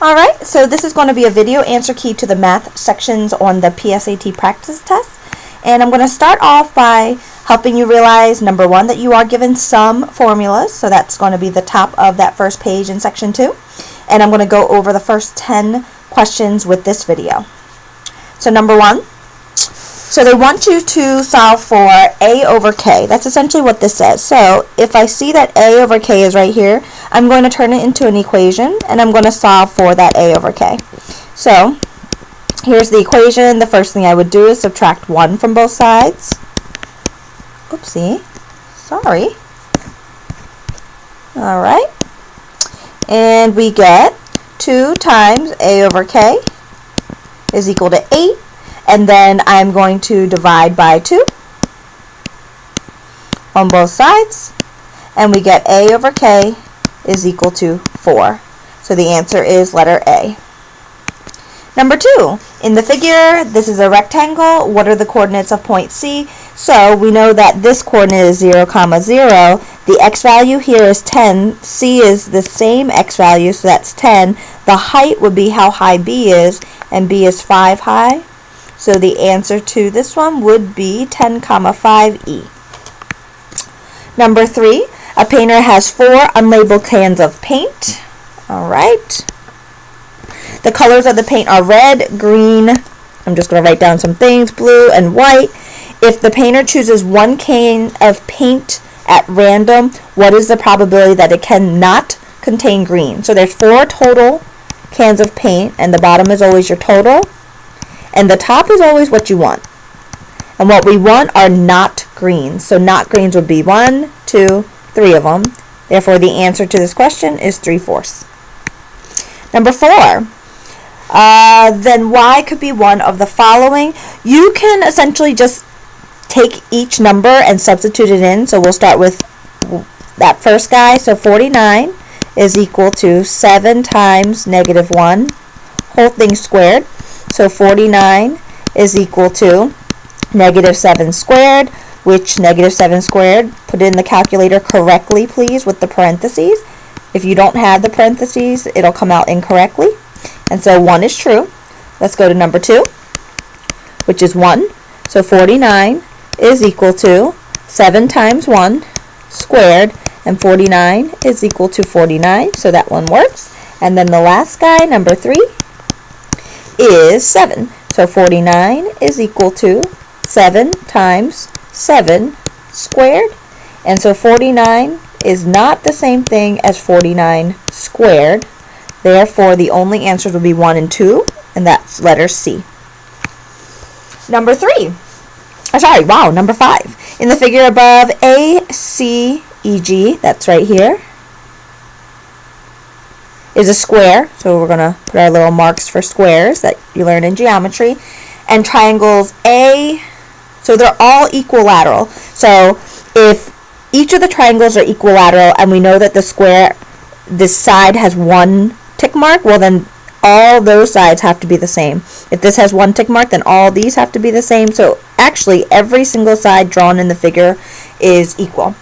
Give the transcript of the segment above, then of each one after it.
Alright, so this is going to be a video answer key to the math sections on the PSAT practice test. And I'm going to start off by helping you realize, number one, that you are given some formulas. So that's going to be the top of that first page in section 2. And I'm going to go over the first 10 questions with this video. So number one, so they want you to solve for a over k. That's essentially what this says. So if I see that a over k is right here, I'm going to turn it into an equation, and I'm going to solve for that a over k. So here's the equation. The first thing I would do is subtract 1 from both sides. Oopsie. Sorry. Alright. And we get 2 times a over k is equal to 8. And then I'm going to divide by 2 on both sides, and we get a over k is equal to 4. So the answer is letter A. Number 2, in the figure, this is a rectangle. What are the coordinates of point C? So we know that this coordinate is 0, 0. The x value here is 10. C is the same x value, so that's 10. The height would be how high B is, and B is 5 high. So the answer to this one would be 10, 5e. Number 3, a painter has 4 unlabeled cans of paint. Alright. The colors of the paint are red, green, I'm just going to write down some things, blue, and white. If the painter chooses 1 can of paint at random, what is the probability that it cannot contain green? So there's 4 total cans of paint, and the bottom is always your total. And the top is always what you want. And what we want are not greens. So not greens would be 1, 2, 3 of them. Therefore, the answer to this question is 3/4. Number 4. Then y could be one of the following. You can essentially just take each number and substitute it in. So we'll start with that first guy. So 49 is equal to 7 times -1, whole thing squared. So 49 is equal to -7 squared, which -7 squared, put it in the calculator correctly, please, with the parentheses. If you don't have the parentheses, it'll come out incorrectly. And so 1 is true. Let's go to number 2, which is 1. So 49 is equal to 7 times 1 squared, and 49 is equal to 49. So that one works. And then the last guy, number 3, is 7. So 49 is equal to 7 times 7 squared. And so 49 is not the same thing as 49 squared. Therefore, the only answers will be 1 and 2, and that's letter C. Number 5. In the figure above, ACEG, that's right here, is a square. So we're going to put our little marks for squares that you learn in geometry. And triangles A, so they're all equilateral. So if each of the triangles are equilateral and we know that the square, this side has 1 tick mark, well then all those sides have to be the same. If this has 1 tick mark, then all these have to be the same. So actually every single side drawn in the figure is equal.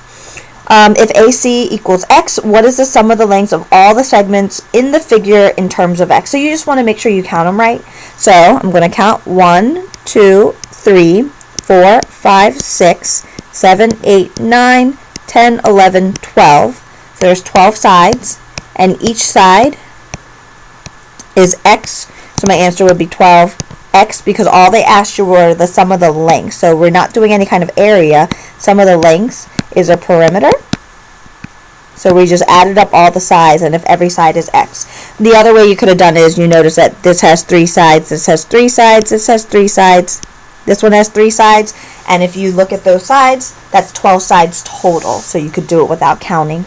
If AC equals x, what is the sum of the lengths of all the segments in the figure in terms of x? So you just want to make sure you count them right. So I'm going to count 1, 2, 3, 4, 5, 6, 7, 8, 9, 10, 11, 12. So there's 12 sides, and each side is x. So my answer would be 12x, because all they asked you were the sum of the lengths. So we're not doing any kind of area. Sum of the lengths is a perimeter. So we just added up all the sides, and if every side is x. The other way you could have done is, you notice that this has 3 sides, this has 3 sides, this has 3 sides, this one has 3 sides, and if you look at those sides, that's 12 sides total. So you could do it without counting.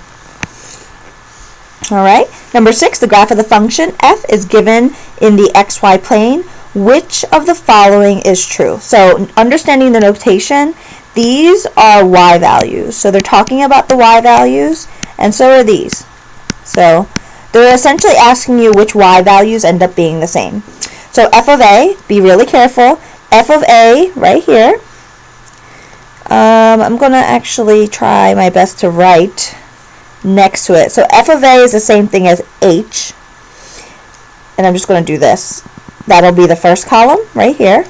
Alright, number 6, the graph of the function f is given in the xy plane. Which of the following is true? So understanding the notation, these are y values. So they're talking about the y values, and so are these. So they're essentially asking you which y values end up being the same. So f of a, be really careful, f of a right here, I'm going to actually try my best to write next to it. So f of a is the same thing as h. and I'm just going to do this. That'll be the first column right here.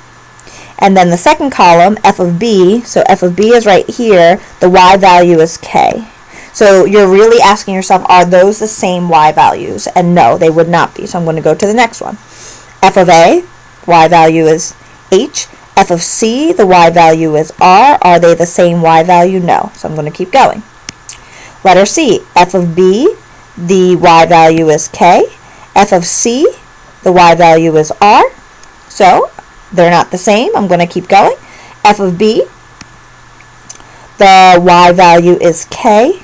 And then the second column, f of b, so f of b is right here, the y value is k. So you're really asking yourself, are those the same y values? And no, they would not be. So I'm going to go to the next one. F of a, y value is h. F of c, the y value is r. Are they the same y value? No. So I'm going to keep going. Letter C, f of b, the y value is k. F of c, the y value is r. So they're not the same. I'm going to keep going. F of b, the y value is k.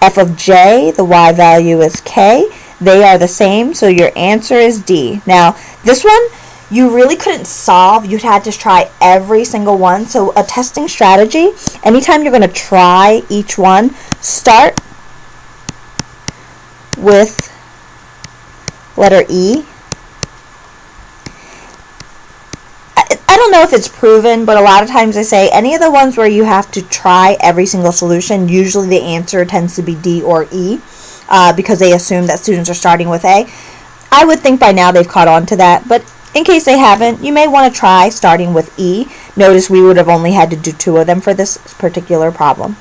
F of j, the y value is k. They are the same, so your answer is D. Now, this one, you really couldn't solve. You'd had to try every single one. So a testing strategy, anytime you're going to try each one, start with letter E. I don't know if it's proven, but a lot of times they say any of the ones where you have to try every single solution, usually the answer tends to be D or E, because they assume that students are starting with A. I would think by now they've caught on to that, but in case they haven't, you may want to try starting with E. Notice we would have only had to do 2 of them for this particular problem.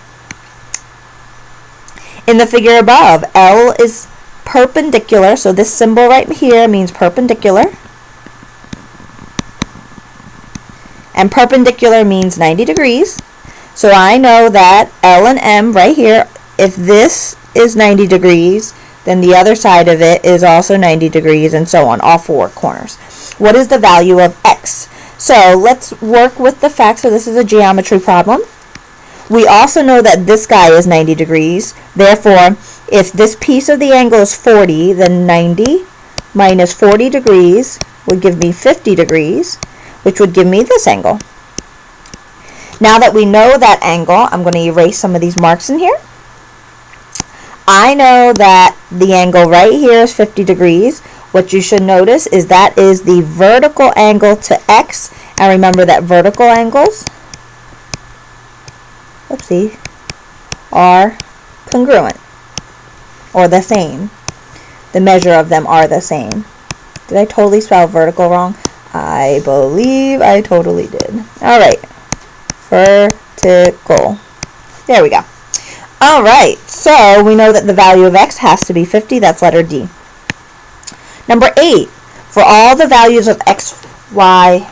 In the figure above, L is perpendicular, so this symbol right here means perpendicular. And perpendicular means 90 degrees. So I know that L and M right here, if this is 90 degrees, then the other side of it is also 90 degrees, and so on, all 4 corners. What is the value of X? So let's work with the fact, so this is a geometry problem. We also know that this guy is 90 degrees. Therefore, if this piece of the angle is 40, then 90 minus 40 degrees would give me 50 degrees, which would give me this angle. Now that we know that angle, I'm going to erase some of these marks in here. I know that the angle right here is 50 degrees. What you should notice is that is the vertical angle to X. And remember that vertical angles, are congruent, or the same. The measure of them are the same. Did I totally spell vertical wrong? I believe I totally did. All right. Vertical. There we go. All right. So we know that the value of X has to be 50. That's letter D. Number 8. For all the values of X, Y,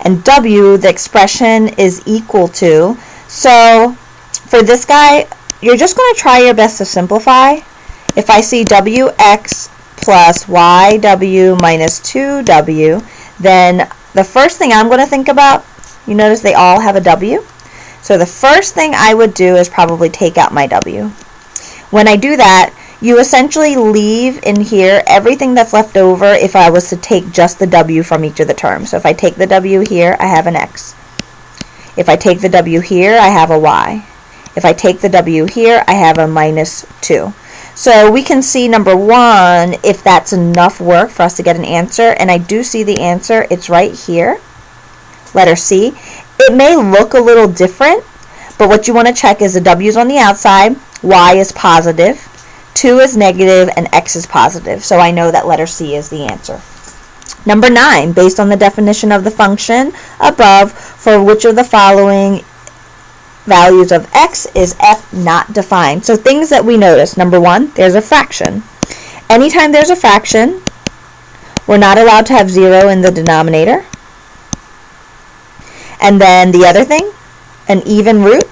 and W, the expression is equal to. So for this guy, you're just going to try your best to simplify. If I see WX plus YW minus 2W, then the first thing I'm going to think about, you notice they all have a W. So the first thing I would do is probably take out my W. When I do that, you essentially leave in here everything that's left over if I was to take just the W from each of the terms. So if I take the W here, I have an X. If I take the W here, I have a Y. If I take the W here, I have a minus 2. So we can see, number 1, if that's enough work for us to get an answer. And I do see the answer. It's right here. Letter C. It may look a little different, but what you want to check is the W is on the outside, Y is positive, 2 is negative, and X is positive. So I know that letter C is the answer. Number 9, based on the definition of the function above, for which of the following values of X is F not defined? So things that we notice. Number 1, there's a fraction. Anytime there's a fraction, we're not allowed to have 0 in the denominator. And then the other thing, an even root.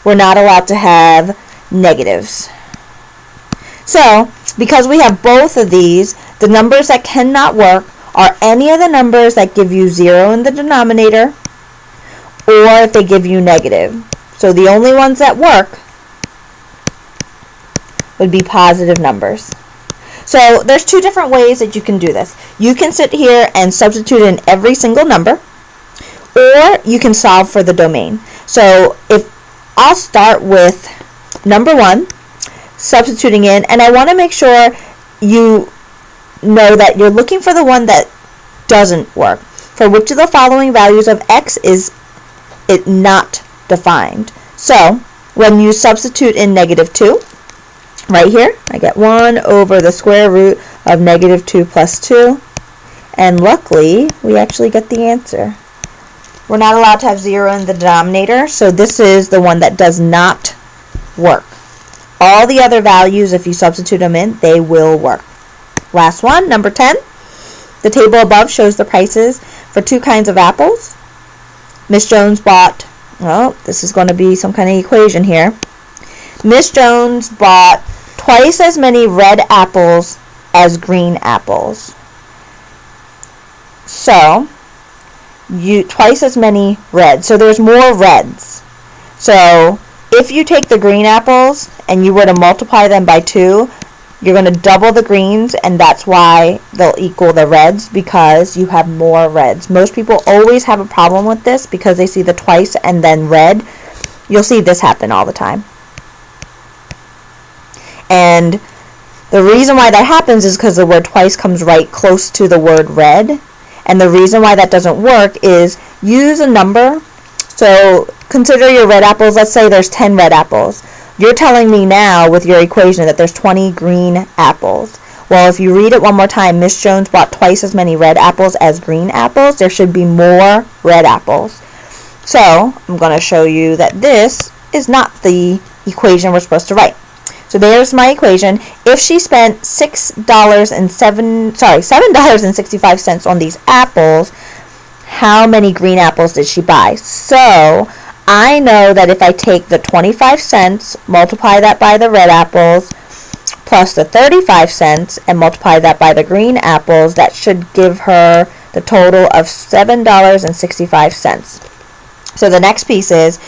We're not allowed to have negatives. So, because we have both of these, the numbers that cannot work are any of the numbers that give you 0 in the denominator, or if they give you negative. So the only ones that work would be positive numbers. So there's 2 different ways that you can do this. You can sit here and substitute in every single number, or you can solve for the domain. So if I'll start with number 1, substituting in, and I want to make sure you know that you're looking for the one that doesn't work. For which of the following values of X is it not defined? So when you substitute in negative 2, right here, I get 1 over the square root of negative 2 plus 2. And luckily, we actually get the answer. We're not allowed to have 0 in the denominator, so this is the one that does not work. All the other values, if you substitute them in, they will work. Last one, number 10. The table above shows the prices for 2 kinds of apples. Miss Jones bought, well, this is going to be some kind of equation here. Miss Jones bought twice as many red apples as green apples. So, twice as many reds. So there's more reds. So if you take the green apples and you were to multiply them by 2, you're going to double the greens, and that's why they'll equal the reds, because you have more reds. Most people always have a problem with this because they see the twice and then red. You'll see this happen all the time. And the reason why that happens is because the word twice comes right close to the word red. And the reason why that doesn't work is use a number. So consider your red apples. Let's say there's 10 red apples. You're telling me now with your equation that there's 20 green apples. Well, if you read it one more time, Miss Jones bought twice as many red apples as green apples. There should be more red apples. So I'm going to show you that this is not the equation we're supposed to write. So there's my equation. If she spent $7.65 on these apples, how many green apples did she buy? So I know that if I take the 25 cents, multiply that by the red apples, plus the 35 cents, and multiply that by the green apples, that should give her the total of $7.65. So the next piece is,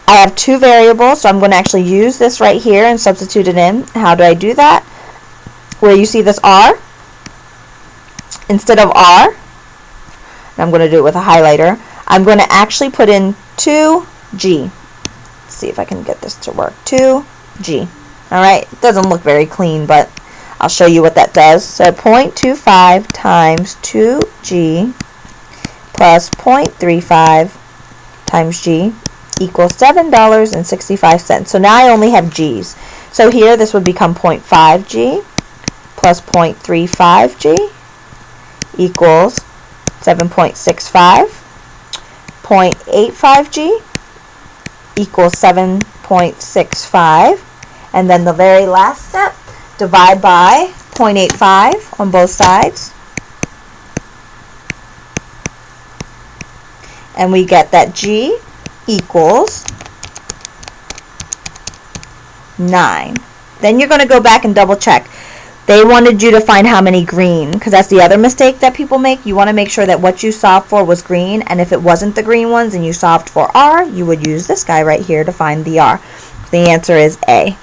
I have 2 variables, so I'm going to actually use this right here and substitute it in. How do I do that? Where you see this R, instead of R, and I'm going to do it with a highlighter, I'm going to actually put in 2G. Let's see if I can get this to work. 2G. Alright, it doesn't look very clean, but I'll show you what that does. So 0.25 times 2G plus 0.35 times G equals $7.65. So now I only have G's. So here this would become 0.5G plus 0.35G equals 7.65. 0.85G equals 7.65. And then the very last step, divide by 0.85 on both sides. And we get that G equals 9. Then you're going to go back and double check. They wanted you to find how many green, because that's the other mistake that people make. You want to make sure that what you solved for was green, and if it wasn't the green ones and you solved for R, you would use this guy right here to find the R. The answer is A.